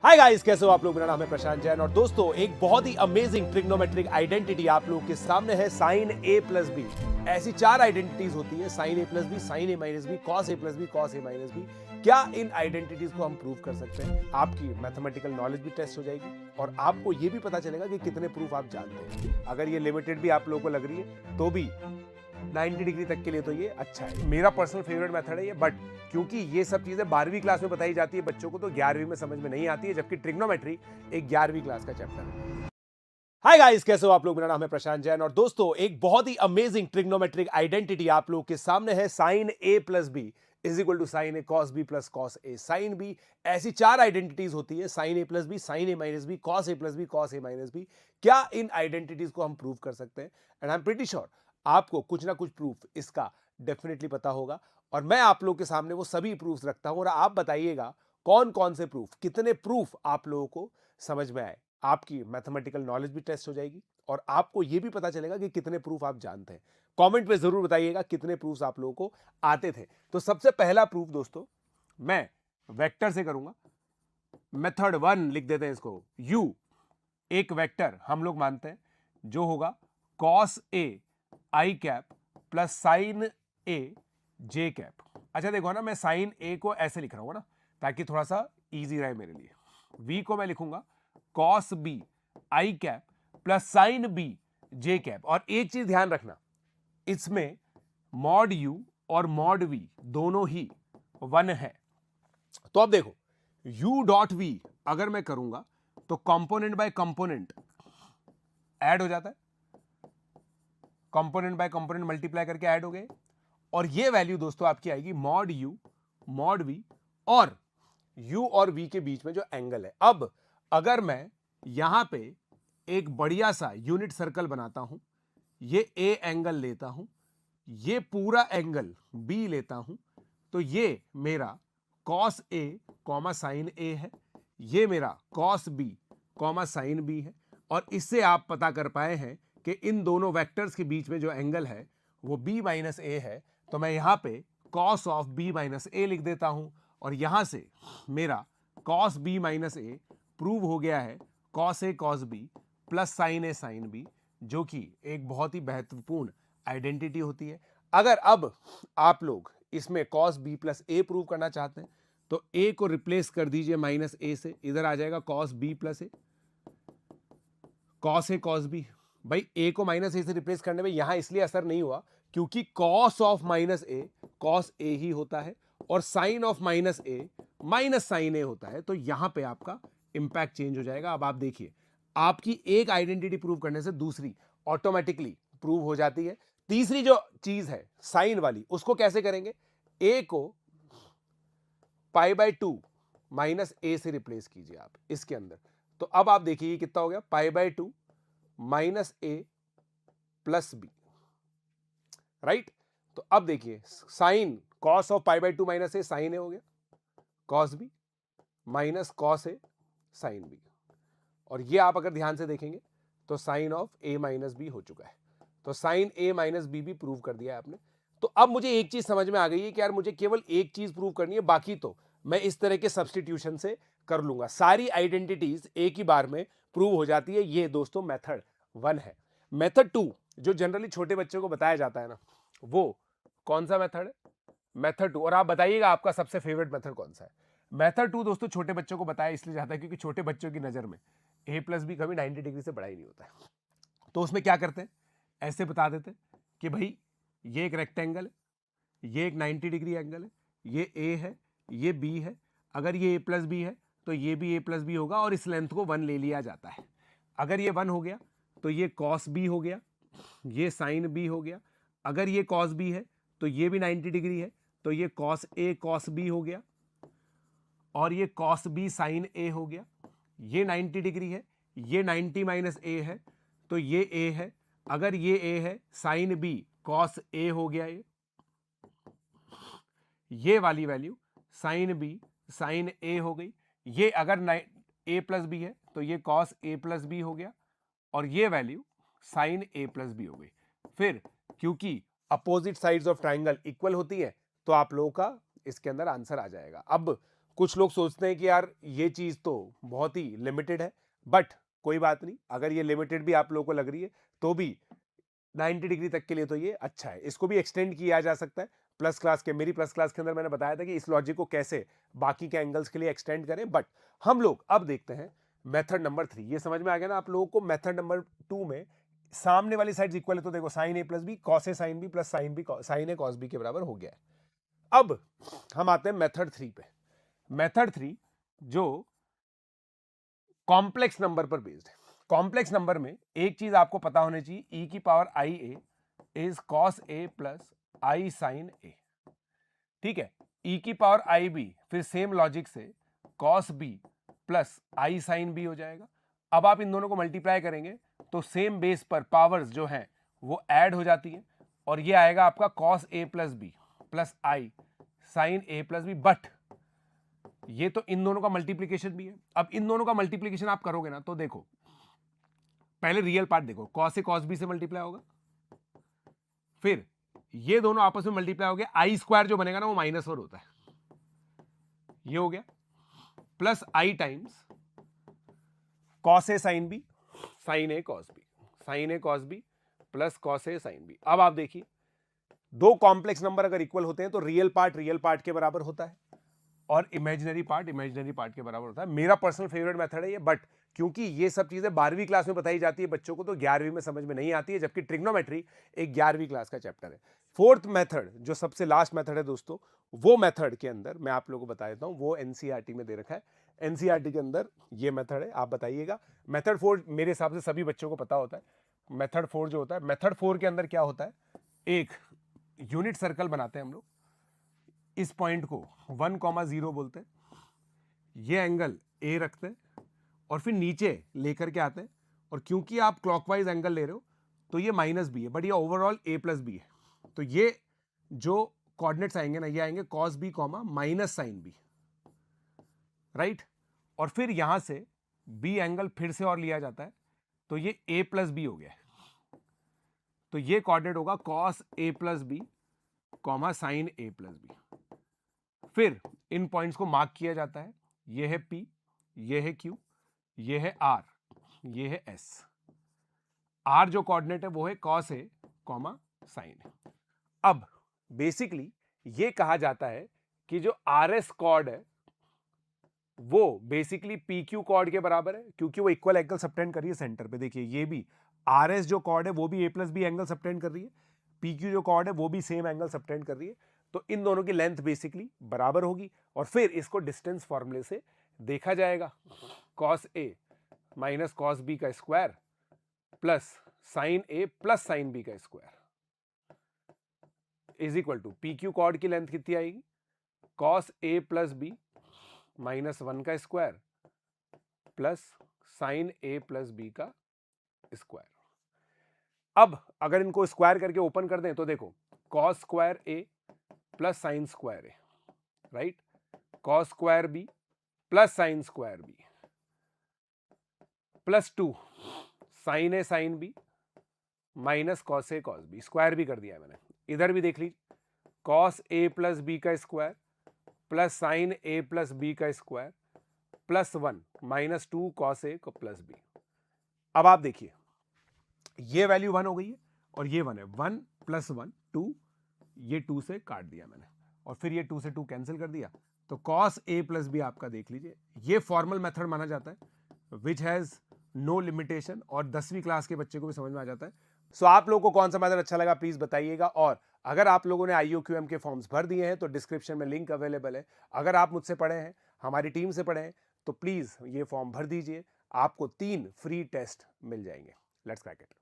Hi guys, कैसे हो आप लोग। मेरा नाम है प्रशांत जैन और दोस्तों एक बहुत ही अमेजिंग ट्रिग्नोमेट्रिक आइडेंटिटी आप लोगों के सामने है, साइन ए प्लस बी। ऐसी चार आइडेंटिटीज होती है, sine A plus B, sign A minus B, cos A plus B, cos A minus B. क्या इन आइडेंटिटीज को हम प्रूव कर सकते हैं? आपकी मैथमेटिकल नॉलेज भी टेस्ट हो जाएगी और आपको यह भी पता चलेगा कि कितने प्रूफ आप जानते हैं। अगर ये लिमिटेड भी आप लोगों को लग रही है तो भी 90 डिग्री तक के लिए तो ये अच्छा है। मेरा पर्सनल फेवरेट मेथड है ये, बट क्योंकि ये सब चीजें 12वीं क्लास में बताई जाती है बच्चों को, तो 11वीं में समझ में नहीं आती है, जबकि ट्रिग्नोमेट्री एक 11वीं क्लास का चैप्टर है। हाय गाइस, कैसे हो आप लोग। मेरा नाम है प्रशांत जैन और दोस्तों एक बहुत ही अमेजिंग ट्रिग्नोमेट्रिक आइडेंटिटी आप लोगों के सामने है, sine A plus B is equal to sine A cos B plus cos A sign B. ऐसी चार आइडेंटिटीज होती है, sine A plus B, sign A minus B, cos A plus B, cos A minus B. क्या इन identities को हम prove कर सकते हैं? And I am pretty sure आपको कुछ ना कुछ प्रूफ इसका डेफिनेटली पता होगा और मैं आप लोगों के सामने वो सभी प्रूफ रखता हूं और आप बताइएगा कौन कौन से प्रूफ, कितने प्रूफ आप लोगों को समझ में आए। आपकी मैथमेटिकल नॉलेज भी टेस्ट हो जाएगी और आपको यह भी पता चलेगा कि कितने प्रूफ आप जानते हैं। कमेंट पे जरूर बताइएगा कितने प्रूफ आप लोगों को आते थे। तो सबसे पहला प्रूफ दोस्तों मैं वेक्टर से करूंगा। मेथड 1 लिख देते हैं इसको। यू एक वेक्टर हम लोग मानते हैं जो होगा cos A I cap plus sine A J cap. अच्छा देखो ना, मैं साइन ए को ऐसे लिख रहा हूं ना ताकि थोड़ा सा इजी रहे मेरे लिए। वी को मैं लिखूंगा cos b i cap plus sign b j cap. और एक चीज ध्यान रखना, इसमें मॉड यू और मॉड वी दोनों ही 1 है। तो अब देखो u डॉट वी अगर मैं करूंगा तो कंपोनेंट बाय कंपोनेंट ऐड हो जाता है, कंपोनेंट बाय कंपोनेंट मल्टीप्लाई करके ऐड हो गए और ये वैल्यू दोस्तों आपकी आएगी मॉड यू मॉड वी और u और v के बीच में जो एंगल है। अब अगर मैं यहां पे एक बढ़िया सा यूनिट सर्कल बनाता हूं, ये a एंगल लेता हूं, ये पूरा एंगल b लेता हूं, तो ये मेरा cos a comma sign a है, ये मेरा cos b comma sign b है। और इससे आप पता कर पाए हैं कि इन दोनों वेक्टर्स के बीच में जो एंगल है वो b माइनस ए है। तो मैं यहां पे cos of b minus a लिख देता हूं और यहां से मेरा cos b minus a prove हो गया है cos a cos b plus sine a sine b, जो कि एक बहुत ही महत्वपूर्ण आइडेंटिटी होती है। अगर अब आप लोग इसमें cos b plus a prove करना चाहते हैं तो a को रिप्लेस कर दीजिए माइनस a से, इधर आ जाएगा cos b plus a, cos a cos b। भाई a को माइनस a से रिप्लेस करने में यहां इसलिए असर नहीं हुआ क्योंकि cos of minus a cos a ही होता है और sine of minus a minus sine a होता है, तो यहां पे आपका इंपैक्ट चेंज हो जाएगा। अब आप देखिए, आपकी एक आइडेंटिटी प्रूव करने से दूसरी ऑटोमेटिकली प्रूव हो जाती है। तीसरी जो चीज है साइन वाली, उसको कैसे करेंगे? a को पाई बाय 2 माइनस ए से रिप्लेस कीजिए आप इसके अंदर, तो अब आप देखिए कितना हो गया, pi by 2 minus A plus B, right. तो अब देखिए sin cos of pi by 2 minus A sin A हो गया, cos B minus cos A sign B, और ये आप अगर ध्यान से देखेंगे तो sin of A minus B हो चुका है। तो साइन ए माइनस बी भी प्रूव कर दिया है आपने। तो अब मुझे एक चीज समझ में आ गई है कि यार मुझे केवल एक चीज प्रूव करनी है, बाकी तो मैं इस तरह के सब्स्टिट्यूशन से कर लूंगा। सारी आइडेंटिटीज एक ही बार में प्रूव हो जाती है। ये दोस्तों मेथड 1 है। मेथड 2 जो जनरली छोटे बच्चों को बताया जाता है ना, वो कौन सा मेथड है? मेथड 2। और आप बताइएगा आपका सबसे फेवरेट मेथड कौन सा है? मेथड 2 दोस्तों छोटे बच्चों को बताया इसलिए जाता है क्योंकि छोटे बच्चों की नजर में a प्लस बी कभी 90 डिग्री से बड़ा ही नहीं होता है। तो उसमें क्या करते हैं, ऐसे बता देते हैं कि भाई ये एक रेक्टेंगल है, ये एक 90 डिग्री एंगल है, ये a है, ये b है। अगर ये a प्लस बी है तो ये भी a प्लस बी होगा और इस लेंथ को 1 ले लिया जाता है। अगर ये 1 हो गया तो ये cos b हो गया, ये sin b हो गया। अगर ये cos b है तो ये भी 90 डिग्री है, तो ये cos a cos b हो गया और ये cos b sin a हो गया। ये 90 डिग्री है, ये 90 माइनस a है, तो ये a है। अगर ये a है sin b cos a हो गया, ये वाली value sin b sin a हो गई। ये अगर a प्लस बी है तो ये cos a प्लस बी हो गया और ये value sin a plus b हो गई। फिर क्योंकि opposite sides of triangle equal होती है तो आप लोगों का इसके अंदर आंसर आ जाएगा। अब कुछ लोग सोचते हैं कि यार ये चीज़ तो बहुत ही लिमिटेड है, बट कोई बात नहीं, अगर ये लिमिटेड भी आप लोगों को लग रही है तो भी 90 डिग्री तक के लिए तो ये अच्छा है। इसको भी एक्सटेंड किया जा सकता है। प्लस क्लास के, मेरी प्लस क्लास के अंदर मैंने बताया था कि इस लॉजिक को कैसे बाकी के एंगल्स के लिए एक्सटेंड करें, बट हम लोग अब देखते हैं मेथड नंबर 3। ये समझ में आ गया ना आप लोगों को? मेथड नंबर 2 में सामने वाली साइड इक्वल है, तो देखो sin A plus B cos A sign B plus sign B sign A cos B के बराबर हो गया है। अब हम आते हैं मेथड 3 पे। मेथड 3 जो कॉम्प्लेक्स नंबर पर बेस्ड है। कॉम्प्लेक्स नंबर में एक चीज आपको पता होनी चाहिए, ई की power i A is cos A plus i sign A. ठीक है, ई की पावर आई बी फिर सेम लॉजिक से cos B plus i sin B हो जाएगा। अब आप इन दोनों को मल्टीप्लाई करेंगे तो सेम बेस पर पावर्स जो हैं वो ऐड हो जाती है और ये आएगा आपका cos A plus b plus i sign A plus b. But ये तो इन दोनों का मल्टीप्लीकेशन भी है। अब इन दोनों का मल्टीप्लीकेशन आप करोगे ना तो देखो, पहले रियल पार्ट देखो, कॉस ए कॉस बी से मल्टीप्लाई होगा, फिर ये दोनों आपस में मल्टीप्लाई हो गया, आई स्क्वायर जो बनेगा ना वो -1 होता है, ये हो गया, plus I times cos A sign B sign A cos B, sign A cos B plus cos A sine B. अब आप देखिए, दो कॉम्प्लेक्स नंबर अगर इक्वल होते हैं तो रियल पार्ट के बराबर होता है और इमेजिनरी पार्ट के बराबर होता है। मेरा पर्सनल फेवरेट मेथड है ये, बट क्योंकि ये सब चीजें 12वीं क्लास में बताई जाती है बच्चों को, तो 11वीं में समझ में नहीं आती है, जबकि ट्रिग्नोमेट्री एक 11वीं क्लास का चैप्टर है। फोर्थ मेथड जो सबसे लास्ट मेथड है दोस्तों, वो मेथड के अंदर मैं आप लोगों को बता देता हूं, वो एनसीईआरटी में दे रखा है। एनसीईआरटी के अंदर ये मेथड है, आप बताइएगा। मेथड 4 मेरे हिसाब से सभी बच्चों को पता होता है। मेथड 4 जो होता है, मेथड 4 के अंदर क्या होता है, एक यूनिट सर्कल बनाते हैं हम लोग, इस पॉइंट को 1,0 बोलते हैं, ये एंगल ए रखते हैं और फिर नीचे लेकर के आते हैं, और क्योंकि आप क्लॉकवाइज एंगल ले रहे हो तो ये माइनस बी है, बट ये ओवरऑल ए प्लस बी है, तो ये जो कोऑर्डिनेट्स आएंगे ना, ये आएंगे cos b comma minus sine b, right. और फिर यहां से बी एंगल फिर से और लिया जाता है, तो ये ए प्लस बी हो गया, तो ये कोऑर्डिनेट होगा cos A plus B comma sign A plus B. फिर इन पॉइंट्स को मार्क किया जाता है, ये है P, ये है Q, ये है R, ये है S। R जो कोऑर्डिनेट है वो है cos A, साइन A। अब बेसिकली ये कहा जाता है कि जो RS कॉर्ड है वो बेसिकली PQ कॉर्ड के बराबर है, क्योंकि वो इक्वल एंगल सबटेंड कर रही है सेंटर पे। देखिए ये भी RS जो कॉर्ड है वो भी A plus b angle subtend कर रही है, PQ जो कॉर्ड है वो भी सेम एंगल सबटेंड कर रही है, तो इन दोनों की लेंथ बेसिकली बराबर होगी। और फिर इसको डिस्टेंस फॉर्मूले से देखा जाएगा, cos A minus cos B का square plus sin A plus sin B का square is equal to PQ chord की लेंथ कितनी आएगी, cos A plus b minus 1 का square plus sin A plus b का स्क्वायर। अब अगर इनको स्क्वायर करके ओपन कर दें तो देखो, cos square A plus sine square a, right, cos square b plus sine square b plus 2 sine a sign b minus cos a cos b, square भी कर दिया है मैंने। इधर भी देख लीजिए, कॉस ए प्लस बी का स्क्वायर प्लस साइन ए प्लस बी का स्क्वायर प्लस 1 माइनस 2 कॉस ए प्लस बी। अब आप देखिए, ये वैल्यू 1 हो गई है और ये 1 है, 1 प्लस 1 2, ये 2 से काट दिया मैंने और फिर ये 2 से 2 कैंसिल कर दिया, तो cos a प्लस बी आपका देख लीजिए, ये फॉर्मल मेथड माना जाता है विच हैज नो लिमिटेशन, और 10वीं क्लास के बच्चे को भी समझ में आ जाता है। सो आप लोगों को कौन सा मेथड अच्छा लगा प्लीज बताइएगा, और अगर आप लोगों ने IUQM के फॉर्म्स भर दिए हैं तो डिस्क्रिप्शन में लिंक अवेलेबल है। अगर आप मुझसे पढ़े हैं, हमारी टीम से पढ़े हैं, तो प्लीज ये फॉर्म भर दीजिए, आपको 3 फ्री टेस्ट मिल जाएंगे। Let's crack it.